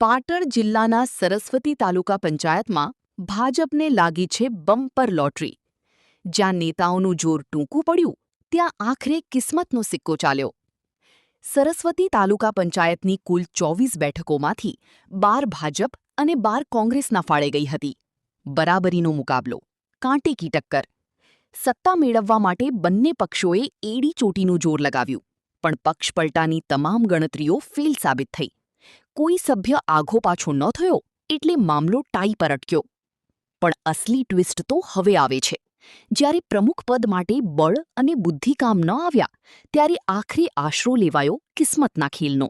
પાટણ જિલ્લાના સરસ્વતી તાલુકા પંચાયતમાં ભાજપને લાગી છે બમ્પર લોટરી. જ્યાં નેતાઓનું જોર ટૂંકું પડ્યું ત્યાં આખરે કિસ્મતનો સિક્કો ચાલ્યો. સરસ્વતી તાલુકા પંચાયતની કુલ 24 બેઠકોમાંથી 12 ભાજપ અને 12 કોંગ્રેસના ફાળે ગઈ હતી. બરાબરીનો મુકાબલો, કાંટેકી ટક્કર. સત્તા મેળવવા માટે બંને પક્ષોએ એડી ચોટીનું જોર લગાવ્યું, પણ પક્ષપલટાની તમામ ગણતરીઓ ફેલ સાબિત થઈ. કોઈ સભ્ય આઘો પાછો ન થયો એટલે મામલો ટાઈ પર અટક્યો. પણ અસલી ટ્વિસ્ટ તો હવે આવે છે. જ્યારે પ્રમુખ પદ માટે બળ અને બુદ્ધિ કામ ન આવ્યા ત્યારે આખરે આશરો લેવાયો કિસ્મતના ખેલનો.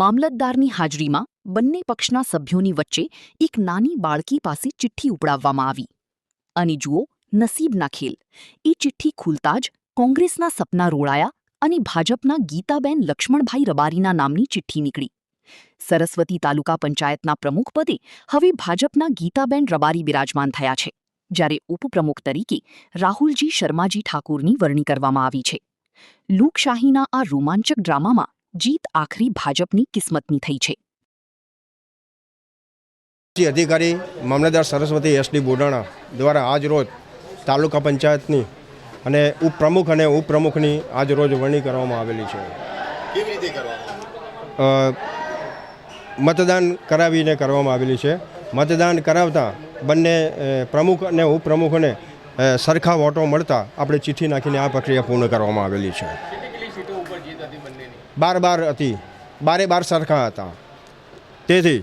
મામલતદારની હાજરીમાં બંને પક્ષના સભ્યોની વચ્ચે એક નાની બાળકી પાસે ચિઠ્ઠી ઉપડાવવામાં આવી. અને જુઓ નસીબના ખેલ. એ ચિઠ્ઠી ખુલતા જ કોંગ્રેસના સપના રોળાયા અને ભાજપના ગીતાબેન લક્ષ્મણભાઈ રબારીના નામની ચિઠ્ઠી નીકળી. સરસ્વતી તાલુકા પંચાયતના પ્રમુખ પદે હવે ભાજપના ગીતાબેન રબારી બિરાજમાન થયા છે, જ્યારે ઉપપ્રમુખ તરીકે રાહુલજી શર્માજી ઠાકુરની વરણી કરવામાં આવી છે. લોકશાહીના આ રોમાંચક ડ્રામામાં જીત આખરી ભાજપની કિસ્મતની થઈ છે. અધિકારી મામલતદાર સરસ્વતી એસડી બોડાણા દ્વારા આજ રોજ તાલુકા પંચાયતની અને ઉપપ્રમુખ અને ઉપપ્રમુખની આજ રોજ વરણી કરવામાં આવેલી છે. કેવી રીતે કરવામાં? મતદાન કરાવીને કરવામાં આવેલી છે. મતદાન કરાવતા બંને પ્રમુખ અને ઉપપ્રમુખને સરખા વોટો મળતા આપણે ચિઠ્ઠી નાખીને આ પ્રક્રિયા પૂર્ણ કરવામાં આવેલી છે. 12 હતી, 12 સરખા હતા. તેથી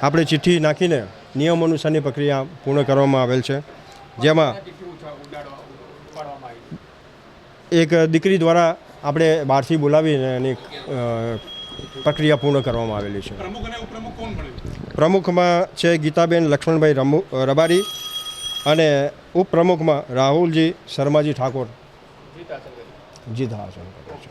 આપણે ચિઠ્ઠી નાખીને નિયમ અનુસારની પ્રક્રિયા પૂર્ણ કરવામાં આવેલ છે. જેમાં એક દીકરી દ્વારા આપણે બહારથી બોલાવીને એની પ્રક્રિયા પૂર્ણ કરવામાં આવેલી છે. પ્રમુખમાં છે ગીતાબેન લક્ષ્મણભાઈ રબારી અને ઉપપ્રમુખમાં રાહુલજી શર્માજી ઠાકોર જીત હાંસલ કરે છે.